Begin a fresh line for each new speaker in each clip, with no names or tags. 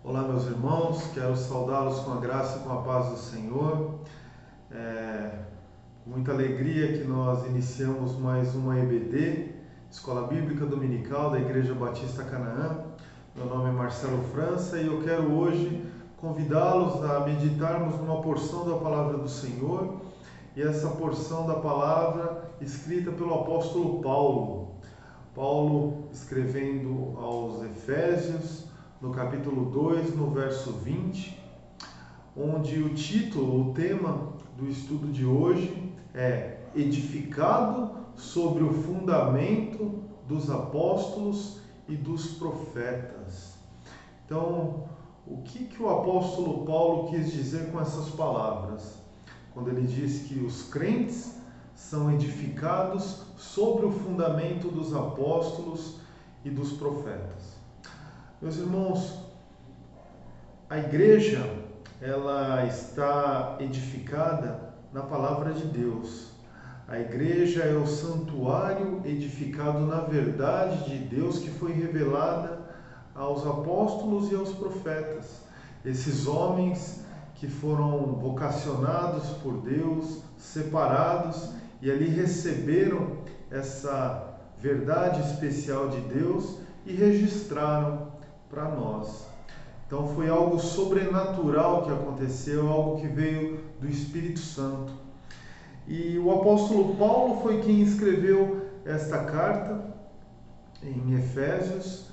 Olá, meus irmãos, quero saudá-los com a graça e com a paz do Senhor. Com muita alegria que nós iniciamos mais uma EBD, Escola Bíblica Dominical da Igreja Batista Canaã. Meu nome é Marcelo França e eu quero hoje convidá-los a meditarmos numa porção da Palavra do Senhor, e essa porção da Palavra escrita pelo apóstolo Paulo. Paulo escrevendo aos Efésios, no capítulo 2, no verso 20, onde o título, o tema do estudo de hoje é Edificado sobre o fundamento dos apóstolos e dos profetas. Então, o que o apóstolo Paulo quis dizer com essas palavras? Quando ele diz que os crentes são edificados sobre o fundamento dos apóstolos e dos profetas. Meus irmãos, a igreja, ela está edificada na palavra de Deus. A igreja é o santuário edificado na verdade de Deus que foi revelada aos apóstolos e aos profetas. Esses homens que foram vocacionados por Deus, separados, e ali receberam essa verdade especial de Deus e registraram para nós. Então foi algo sobrenatural que aconteceu, algo que veio do Espírito Santo. E o apóstolo Paulo foi quem escreveu esta carta em Efésios,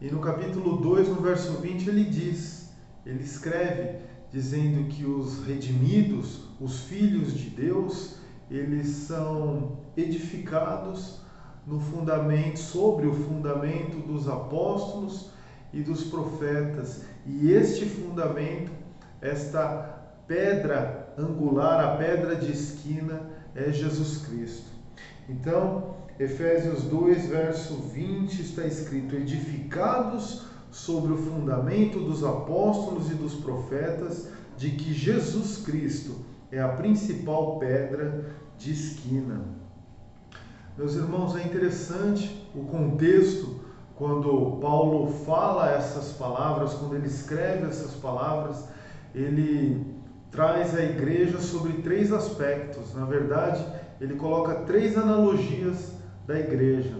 e no capítulo 2, no verso 20, ele escreve dizendo que os redimidos, os filhos de Deus, eles são edificados no fundamento, sobre o fundamento dos apóstolos e dos profetas. E este fundamento, esta pedra angular, a pedra de esquina, é Jesus Cristo. Então, Efésios 2, verso 20, está escrito: edificados sobre o fundamento dos apóstolos e dos profetas, de que Jesus Cristo é a principal pedra de esquina. Meus irmãos, é interessante o contexto quando Paulo fala essas palavras, quando ele escreve essas palavras, ele traz a igreja sobre três aspectos. Na verdade, ele coloca três analogias da igreja.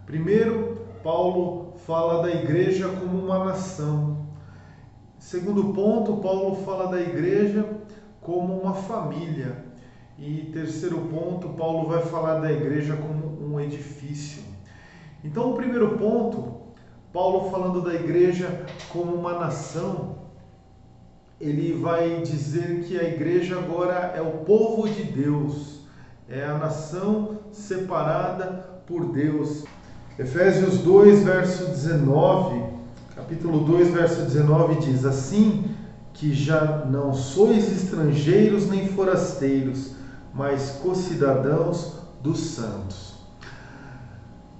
Primeiro, Paulo fala da igreja como uma nação. Segundo ponto, Paulo fala da igreja como uma família. E terceiro ponto, Paulo vai falar da igreja como um edifício. Então, o primeiro ponto, Paulo falando da igreja como uma nação, ele vai dizer que a igreja agora é o povo de Deus, é a nação separada por Deus. Efésios 2, verso 19, capítulo 2, verso 19 diz: assim que já não sois estrangeiros nem forasteiros, mas co-cidadãos dos santos.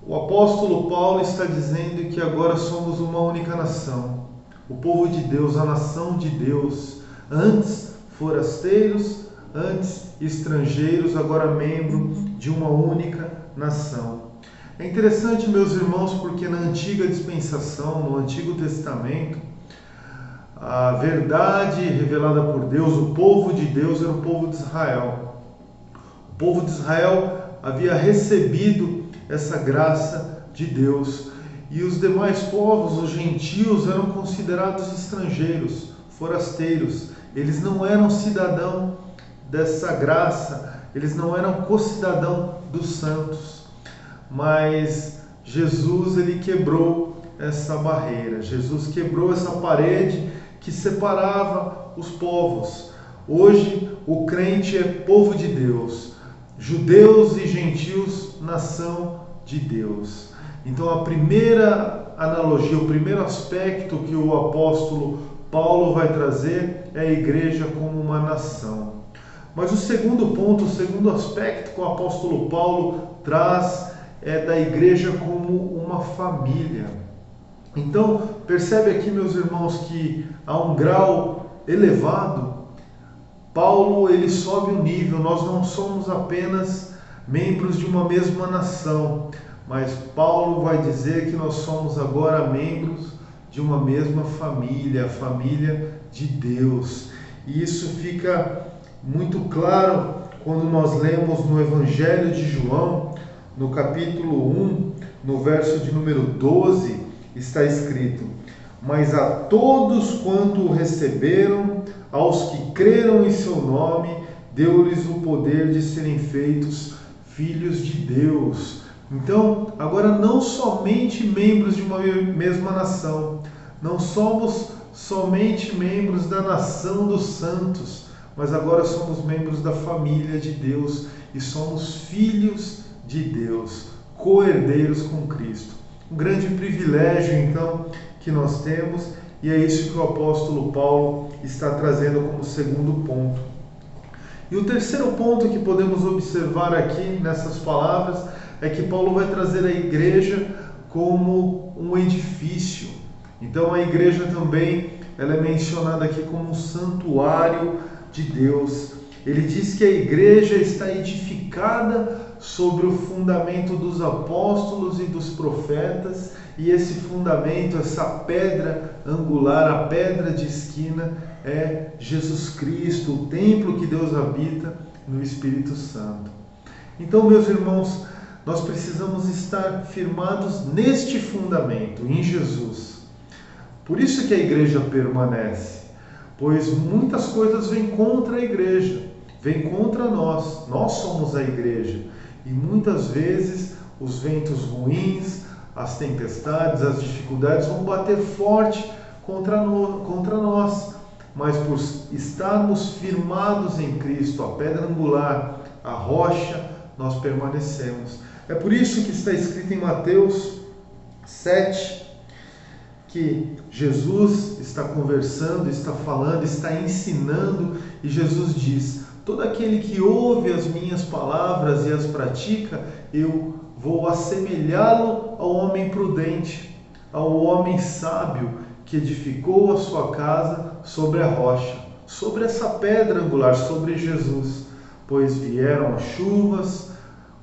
O apóstolo Paulo está dizendo que agora somos uma única nação, o povo de Deus, a nação de Deus, antes forasteiros, antes estrangeiros, agora membro de uma única nação. É interessante, meus irmãos, porque na antiga dispensação, no Antigo Testamento, a verdade revelada por Deus, o povo de Deus era o povo de Israel. O povo de Israel havia recebido essa graça de Deus, e os demais povos, os gentios, eram considerados estrangeiros, forasteiros. Eles não eram cidadão dessa graça, eles não eram co-cidadão dos santos. Mas Jesus, ele quebrou essa barreira. Jesus quebrou essa parede que separava os povos. Hoje o crente é povo de Deus, judeus e gentios, nação de Deus. Então a primeira analogia, o primeiro aspecto que o apóstolo Paulo vai trazer é a igreja como uma nação. Mas o segundo ponto, o segundo aspecto que o apóstolo Paulo traz é da igreja como uma família. Então, percebe aqui, meus irmãos, que a um grau elevado, Paulo ele sobe o nível. Nós não somos apenas membros de uma mesma nação, mas Paulo vai dizer que nós somos agora membros de de uma mesma família, a família de Deus. E isso fica muito claro quando nós lemos no Evangelho de João, no capítulo 1, no verso de número 12, está escrito: mas a todos quanto o receberam, aos que creram em seu nome, deu-lhes o poder de serem feitos filhos de Deus. Então, agora não somente membros de uma mesma nação, não somos somente membros da nação dos santos, mas agora somos membros da família de Deus e somos filhos de Deus, co-herdeiros com Cristo. Um grande privilégio, então, que nós temos, e é isso que o apóstolo Paulo está trazendo como segundo ponto. E o terceiro ponto que podemos observar aqui nessas palavras é que Paulo vai trazer a igreja como um edifício. Então a igreja também ela é mencionada aqui como um santuário de Deus. Ele diz que a igreja está edificada sobre o fundamento dos apóstolos e dos profetas, e esse fundamento, essa pedra angular, a pedra de esquina, é Jesus Cristo, o templo que Deus habita no Espírito Santo. Então, meus irmãos, nós precisamos estar firmados neste fundamento, em Jesus. Por isso que a igreja permanece, pois muitas coisas vêm contra a igreja, vêm contra nós. Nós somos a igreja. E muitas vezes os ventos ruins, as tempestades, as dificuldades vão bater forte contra nós. Mas por estarmos firmados em Cristo, a pedra angular, a rocha, nós permanecemos. É por isso que está escrito em Mateus 7, que Jesus está conversando, está falando, está ensinando, e Jesus diz: todo aquele que ouve as minhas palavras e as pratica, eu vou assemelhá-lo ao homem prudente, ao homem sábio, que edificou a sua casa sobre a rocha, sobre essa pedra angular, sobre Jesus. Pois vieram as chuvas,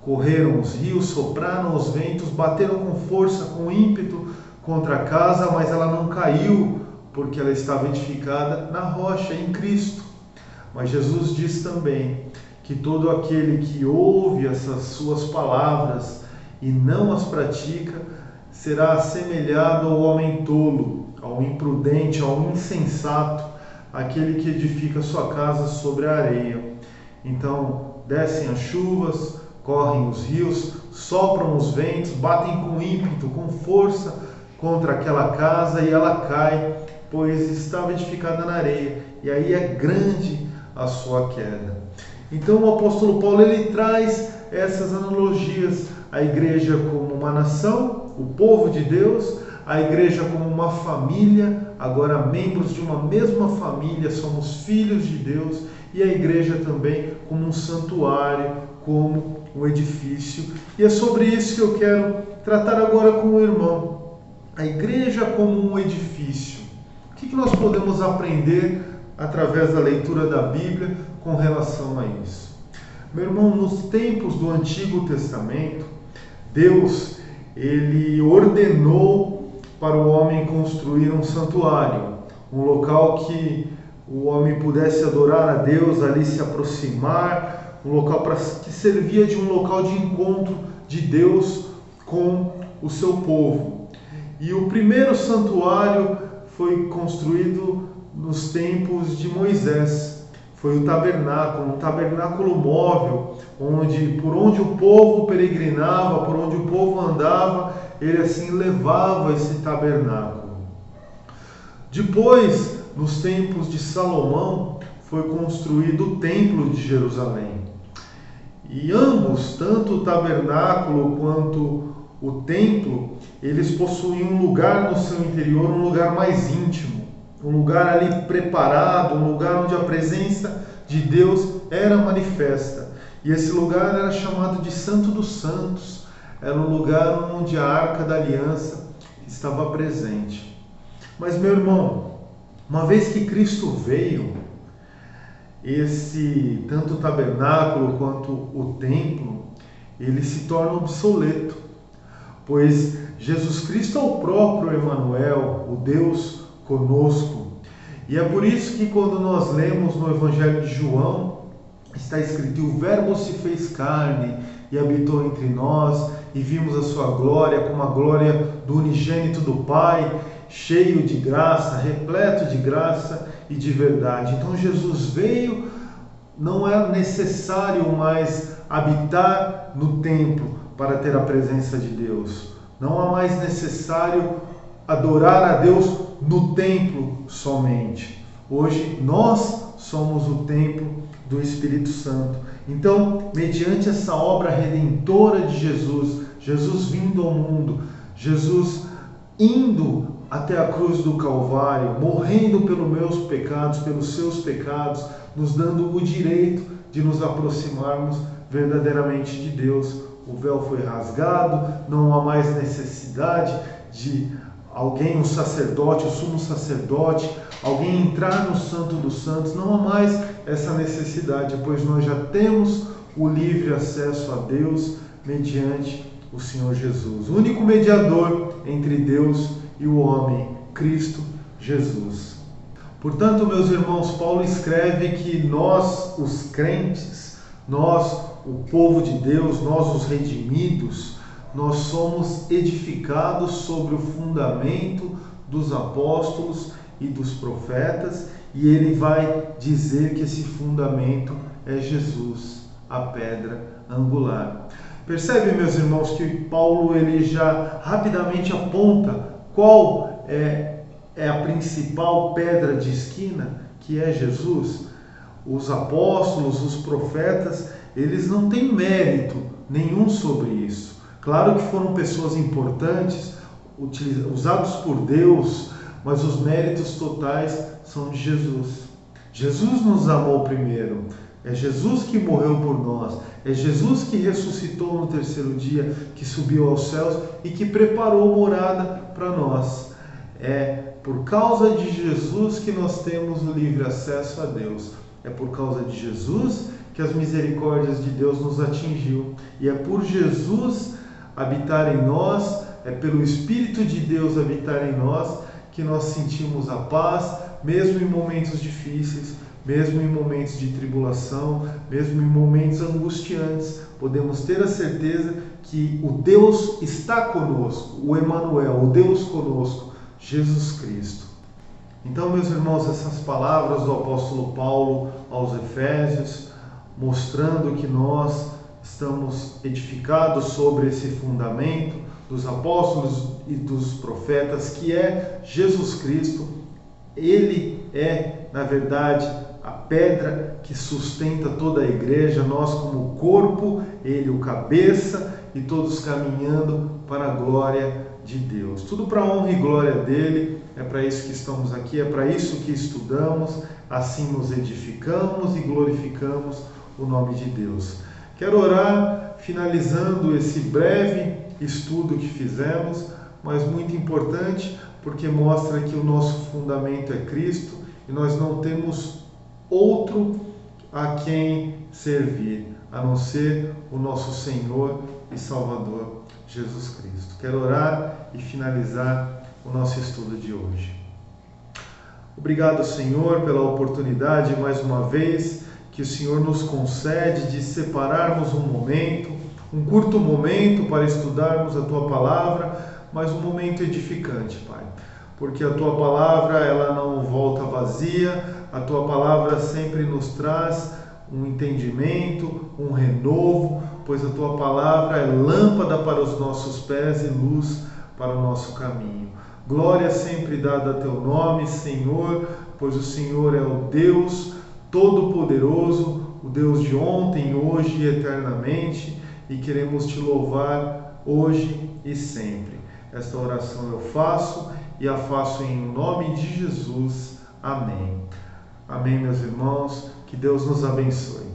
correram os rios, sopraram os ventos, bateram com força, com ímpeto contra a casa, mas ela não caiu, porque ela estava edificada na rocha, em Cristo. Mas Jesus diz também que todo aquele que ouve essas suas palavras e não as pratica, será assemelhado ao homem tolo, ao imprudente, ao insensato, aquele que edifica sua casa sobre a areia. Então, descem as chuvas, correm os rios, sopram os ventos, batem com ímpeto, com força contra aquela casa, e ela cai, pois estava edificada na areia, e aí é grande a sua queda. Então o apóstolo Paulo ele traz essas analogias: a igreja como uma nação, o povo de Deus, a igreja como uma família, agora membros de uma mesma família, somos filhos de Deus, e a igreja também como um santuário, como um edifício. E é sobre isso que eu quero tratar agora com o irmão. A igreja como um edifício. O que nós podemos aprender através da leitura da Bíblia com relação a isso? Meu irmão, nos tempos do Antigo Testamento, Deus ele ordenou para o homem construir um santuário, um local que o homem pudesse adorar a Deus, ali se aproximar, um local que servia de um local de encontro de Deus com o seu povo. E o primeiro santuário foi construído nos tempos de Moisés. Foi o tabernáculo, um tabernáculo móvel, por onde o povo peregrinava, por onde o povo andava, ele assim levava esse tabernáculo. Depois, nos tempos de Salomão, foi construído o templo de Jerusalém. E ambos, tanto o tabernáculo quanto o templo, eles possuíam um lugar no seu interior, um lugar mais íntimo, um lugar ali preparado, um lugar onde a presença de Deus era manifesta. E esse lugar era chamado de Santo dos Santos, era um lugar onde a Arca da Aliança estava presente. Mas, meu irmão, uma vez que Cristo veio, tanto o tabernáculo quanto o templo, ele se torna obsoleto, pois Jesus Cristo é o próprio Emanuel, o Deus conosco. E é por isso que quando nós lemos no Evangelho de João, está escrito: o Verbo se fez carne e habitou entre nós, e vimos a sua glória como a glória do unigênito do Pai, cheio de graça, repleto de graça e de verdade. Então Jesus veio, não é necessário mais habitar no templo para ter a presença de Deus. Não é mais necessário adorar a Deus no templo somente. Hoje nós somos o templo do Espírito Santo. Então, mediante essa obra redentora de Jesus, Jesus vindo ao mundo, Jesus indo até a cruz do Calvário, morrendo pelos meus pecados, pelos seus pecados, nos dando o direito de nos aproximarmos verdadeiramente de Deus. O véu foi rasgado, não há mais necessidade de alguém, um sacerdote, o sumo sacerdote, alguém entrar no Santo dos Santos. Não há mais essa necessidade, pois nós já temos o livre acesso a Deus mediante o Senhor Jesus, o único mediador entre Deus e o homem, Cristo Jesus. Portanto, meus irmãos, Paulo escreve que nós, os crentes, nós, o povo de Deus, nós, os redimidos, nós somos edificados sobre o fundamento dos apóstolos e dos profetas, e ele vai dizer que esse fundamento é Jesus, a pedra angular. Percebe, meus irmãos, que Paulo ele já rapidamente aponta qual é a principal pedra de esquina, que é Jesus. Os apóstolos, os profetas, eles não têm mérito nenhum sobre isso. Claro que foram pessoas importantes, usados por Deus, mas os méritos totais são de Jesus. Jesus nos amou primeiro. É Jesus que morreu por nós. É Jesus que ressuscitou no terceiro dia, que subiu aos céus e que preparou morada para nós. É por causa de Jesus que nós temos o livre acesso a Deus. É por causa de Jesus que as misericórdias de Deus nos atingiu. E é por Jesus habitar em nós, é pelo Espírito de Deus habitar em nós, que nós sentimos a paz, mesmo em momentos difíceis, mesmo em momentos de tribulação, mesmo em momentos angustiantes. Podemos ter a certeza que o Deus está conosco, o Emanuel, o Deus conosco, Jesus Cristo. Então, meus irmãos, essas palavras do apóstolo Paulo aos Efésios, mostrando que nós estamos edificados sobre esse fundamento dos apóstolos e dos profetas, que é Jesus Cristo. Ele é, na verdade, a pedra que sustenta toda a igreja, nós como corpo, ele o cabeça, e todos caminhando para a glória de Deus. Tudo para a honra e glória dele. É para isso que estamos aqui, é para isso que estudamos, assim nos edificamos e glorificamos o nome de Deus. Quero orar, finalizando esse breve estudo que fizemos, mas muito importante, porque mostra que o nosso fundamento é Cristo e nós não temos outro a quem servir, a não ser o nosso Senhor e Salvador, Jesus Cristo. Quero orar e finalizar o nosso estudo de hoje. Obrigado, Senhor, pela oportunidade, mais uma vez, que o Senhor nos concede de separarmos um momento, um curto momento para estudarmos a Tua Palavra, mas um momento edificante, Pai. Porque a Tua Palavra, ela não volta vazia, a Tua Palavra sempre nos traz um entendimento, um renovo, pois a Tua Palavra é lâmpada para os nossos pés e luz para o nosso caminho. Glória sempre dada a Teu nome, Senhor, pois o Senhor é o Deus Todo-Poderoso, o Deus de ontem, hoje e eternamente, e queremos Te louvar hoje e sempre. Esta oração eu faço e a faço em nome de Jesus. Amém. Amém, meus irmãos. Que Deus nos abençoe.